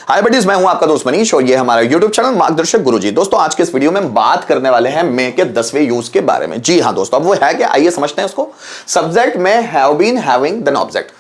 हाय buddies, मैं हूं आपका दोस्त मनीष और ये हमारा यूट्यूब चैनल मार्गदर्शक गुरुजी। दोस्तों आज के इस वीडियो में बात करने वाले हैं मे के 10वें यूज के बारे में। जी हां दोस्तों, अब वो है कि आइए समझते हैं उसको। सब्जेक्ट में have been, having, then object.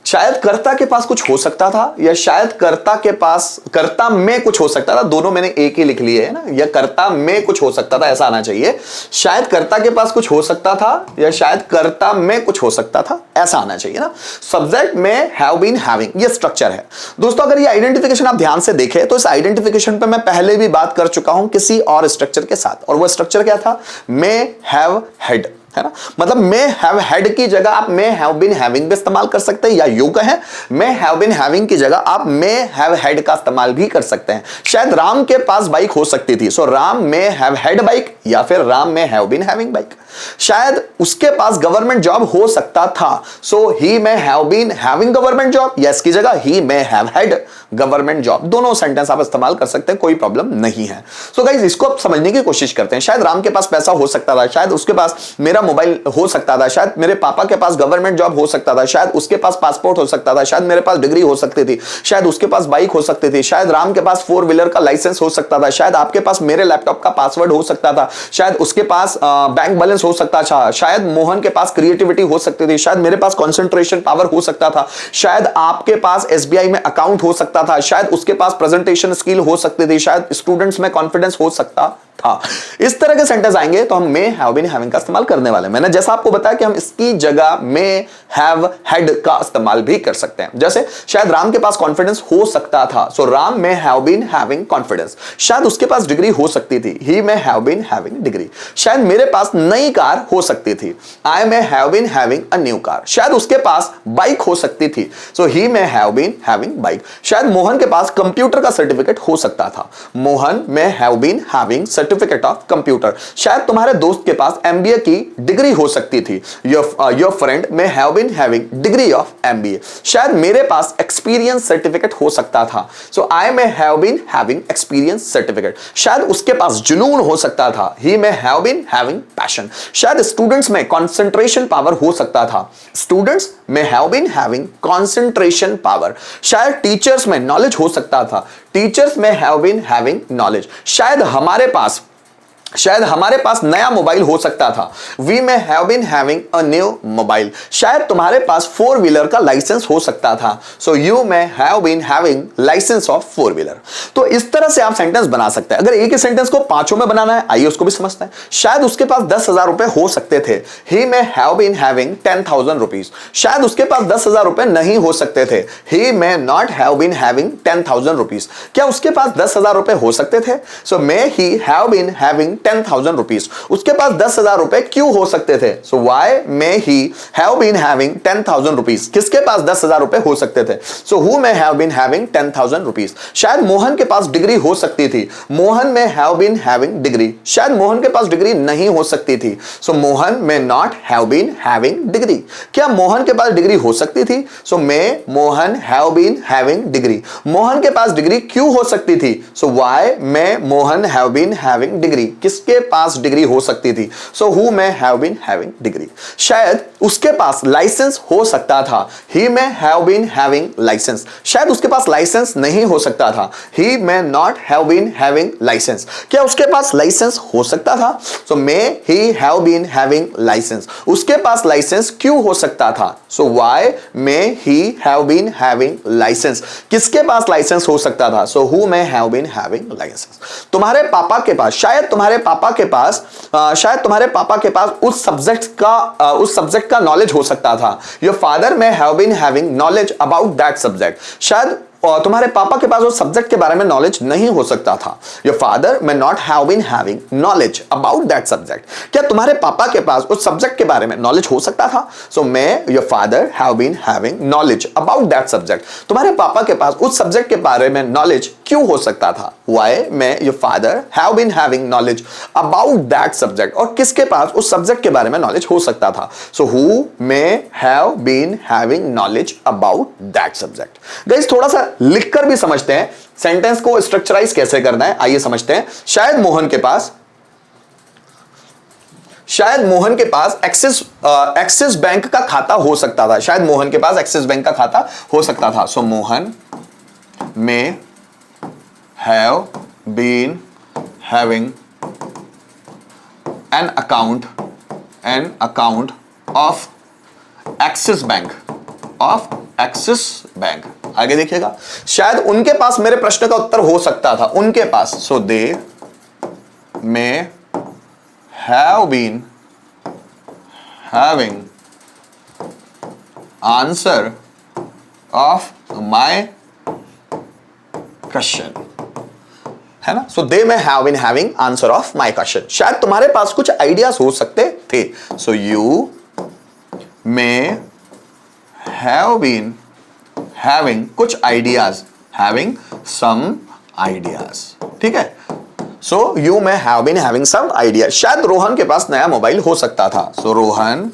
शायद कर्ता के पास कुछ हो सकता था या शायद कर्ता के पास कर्ता में कुछ हो सकता था। दोनों मैंने एक ही लिख लिए है ना, या कर्ता में कुछ हो सकता था, ऐसा आना चाहिए। शायद कर्ता के पास कुछ हो सकता था या शायद कर्ता में कुछ हो सकता था, ऐसा आना चाहिए ना। सब्जेक्ट में हैव बीन, हैविंग, ये स्ट्रक्चर है दोस्तों। अगर ये आइडेंटिफिकेशन आप ध्यान से देखें तो इस आइडेंटिफिकेशन पे मैं पहले भी बात कर चुका हूं किसी और स्ट्रक्चर के साथ, और वो स्ट्रक्चर क्या था? मे हैव हेड, है ना। मतलब मे हैव हेड की जगह आप मे हैव बीन हैविंग भी इस्तेमाल कर सकते हैं, या यूं कहें मे हैव बीन हैविंग की जगह आप मे हैव हेड का इस्तेमाल भी कर सकते हैं। शायद राम के पास बाइक हो सकती थी, so Ram may have had bike, या फिर Ram may have been having bike. शायद उसके पास गवर्नमेंट जॉब हो सकता था, so he may have been having government job, या इसकी जगह he may have had government job. दोनों सेंटेंस आप इस्तेमाल कर सकते हैं, कोई प्रॉब्लम नहीं है। सो गाइस, इसको आप समझने की कोशिश करते हैं। शायद राम के पास पैसा हो सकता था, शायद उसके पास मेरा मोबाइल हो सकता था, शायद मेरे पापा के पास गवर्नमेंट जॉब हो सकता था, शायद उसके पास पासपोर्ट हो सकता था, शायद मेरे पास डिग्री हो सकती थी, शायद उसके पास बाइक हो सकती थी, शायद राम के पास 4 व्हीलर का लाइसेंस हो सकता था, शायद आपके पास मेरे लैपटॉप का पासवर्ड हो सकता था, शायद उसके पास बैंक बैलेंस हो सकता था, शायद मोहन के पास क्रिएटिविटी हो सकती थी, शायद मेरे पास कंसंट्रेशन पावर हो सकता था, शायद आपके पास एसबीआई में अकाउंट हो सकता था, शायद उसके पास प्रेजेंटेशन स्किल हो सकती थी, शायद स्टूडेंट्स में कॉन्फिडेंस हो सकता था। इस तरह के सेंटेंस आएंगे तो हम मे हैव बीन हैविंग का इस्तेमाल करने वाले हैं। मैंने जैसा आपको बताया कि हम इसकी जगह मे हैव हैड का इस्तेमाल भी कर सकते हैं। जैसे शायद राम के पास कॉन्फिडेंस हो सकता था, so Ram may have been having confidence. शायद उसके पास डिग्री हो सकती थी, he may have been having degree. शायद मेरे पास नई कार हो सकती थी, I may have been having a new car. शायद उसके पास बाइक हो सकती थी, so he may have been having bike. शायद मोहन के पास कंप्यूटर का सर्टिफिकेट हो सकता था, Mohan may have been having certificate of computer. शायद तुम्हारे दोस्त के पास एमबीए की डिग्री हो सकती थी, your friend may have been having degree of MBA. शायद मेरे पास एक्सपीरियंस सर्टिफिकेट हो सकता था, so I may have been having experience certificate. शायद उसके पास जुनून हो सकता था, he may have been having passion. शायद स्टूडेंट्स में कंसंट्रेशन पावर हो सकता था, students may have been having concentration power. शायद टीचर्स में नॉलेज हो सकता था, टीचर्स में हैव बीन हैविंग नॉलेज। शायद हमारे पास नया मोबाइल हो सकता था, we may have been having a new mobile. शायद तुम्हारे पास 4 व्हीलर का लाइसेंस हो सकता था, so you may have been having licence of 4 wheeler. तो इस तरह से आप सेंटेंस बना सकते हैं। अगर एक ही सेंटेंस को 5 में बनाना है, आइए उसको भी समझते हैं। शायद उसके पास 10,000 रुपए हो सकते थे, he may have been having 10,000 rupees. शायद उसके पास 10,000 रुपए नहीं हो सकते थे, he may not have been having 10,000 rupees. क्या उसके पास 10,000 रुपए हो सकते थे? So may he have been having 10,000 rupees. उसके पास 10,000 रुपए क्यों हो सकते थे? So why may he have been having 10,000 rupees. किसके पास 10,000 रुपए हो सकते थे? So who may have been having 10,000 rupees. शायद मोहन के पास डिग्री हो सकती थी, Mohan may have been having degree. शायद मोहन के पास डिग्री नहीं हो सकती थी, so Mohan may not have been having degree. क्या मोहन के पास डिग्री हो सकती थी? So may Mohan have been having degree. Mohan के पास डिग्री क्यों हो सकती थी? So why may Mohan have been having degree. किसके पास डिग्री हो सकती थी? So who may have been having degree. शायद उसके पास लाइसेंस हो सकता था, he may have been having licence. शायद उसके पास लाइसेंस नहीं हो सकता था, he may not have been having licence. क्या उसके पास लाइसेंस हो सकता था? So may he have been having licence. उसके पास लाइसेंस क्यों हो सकता था? So why may he have been having licence. किसके पास लाइसेंस हो सकता था? So who may have been having licence. तुम्हारे पापा के पास, शायद तुम्हारे पापा के पास उस सब्जेक्ट का नॉलेज हो सकता था, your father may have been having knowledge about that subject. शायद तुम्हारे पापा के पास उस सब्जेक्ट के बारे में नॉलेज नहीं हो सकता था, your father may not have been having knowledge about that subject. क्या तुम्हारे पापा के पास उस सब्जेक्ट के बारे में नॉलेज हो सकता था? So may your father have been having knowledge about that subject. तुम्हारे पापा के पास उस सब्जेक्ट के बारे में नॉलेज क्यों हो सकता था? Why may your father have been having knowledge about that subject. और किसके पास उस सब्जेक्ट के बारे में नॉलेज हो सकता था? So who may have been having knowledge about that subject. Guys, थोड़ा सा लिखकर भी समझते हैं सेंटेंस को स्ट्रक्चराइज कैसे करना है। आइए समझते हैं। शायद मोहन के पास एक्सिस बैंक का खाता हो सकता था। शायद मोहन के पास एक्सिस बैंक का खाता हो सकता था। So Mohan may have been having an account of Axis Bank. आगे देखिएगा, शायद उनके पास मेरे प्रश्न का उत्तर हो सकता था, उनके पास। So they may have been having answer of my question, है ना। So they may have been having answer of my question, शायद तुम्हारे पास कुछ आइडियाज हो सकते थे। So you may have been having कुछ आइडियाज, हैविंग सम आइडियाज, ठीक है। So you may have been having some ideas, शायद रोहन के पास नया मोबाइल हो सकता था। So Rohan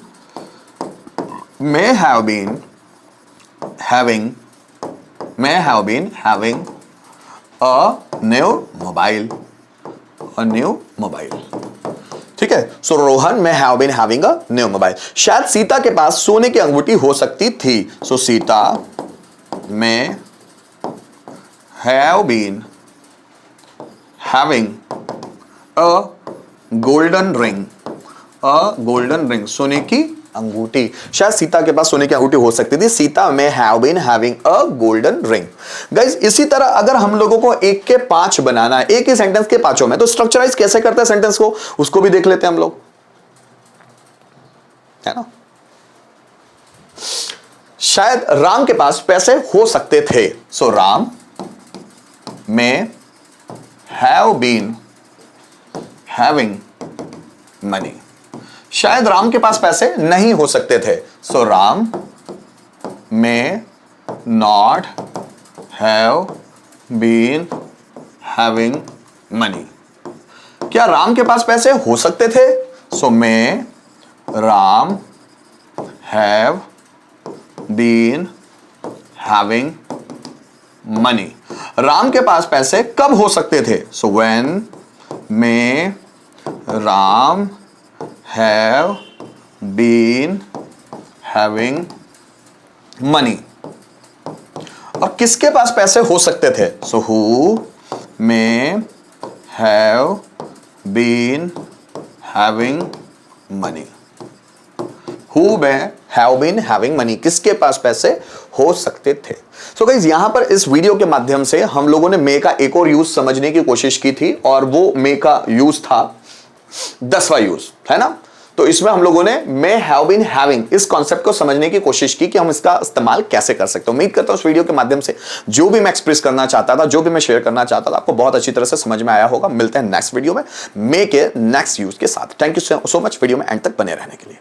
may have been having a new mobile, ठीक है। So Rohan may have been having a new mobile, शायद सीता के पास सोने की अंगूठी हो सकती थी। So Sita may have been having a golden ring, सोने की अंगूठी, शायद सीता के पास सोने की अंगूठी हो सकती थी। Sita may have been having a golden ring. Guys, इसी तरह अगर हम लोगों को एक के 5 बनाना है, एक ही सेंटेंस के 5 में, तो स्ट्रक्चराइज कैसे करते हैं सेंटेंस को, उसको भी देख लेते हैं हम लोग, है ना। शायद राम के पास पैसे हो सकते थे। सो राम में हैव बीन हैविंग मनी, शायद राम के पास पैसे नहीं हो सकते थे। So Ram may not have been having money, क्या राम के पास पैसे हो सकते थे। So may Ram have been having money, Ram के पास पैसे कब हो सकते थे। So when may Ram have been having money, और किसके पास पैसे हो सकते थे। So who may have been having money, who may have been having money, किसके पास पैसे हो सकते थे। सो गाइस, यहां पर इस वीडियो के माध्यम से हम लोगों ने मे का एक और यूज समझने की कोशिश की थी, और वो मे का यूज था 10वां यूज, है ना। तो इसमें हम लोगों ने मे हैव बीन हैविंग इस कॉन्सेप्ट को समझने की कोशिश की कि हम इसका इस्तेमाल कैसे कर सकते हैं। उम्मीद करता हूं इस वीडियो के माध्यम से जो भी मैं एक्सप्रेस करना चाहता था, जो भी मैं शेयर करना चाहता था, आपको बहुत अच्छी तरह से समझ में आया होगा। मिलते हैं नेक्स्ट वीडियो में मे के नेक्स्ट यूज के साथ। Thank you so much video में एंड तक बने रहने के लिए।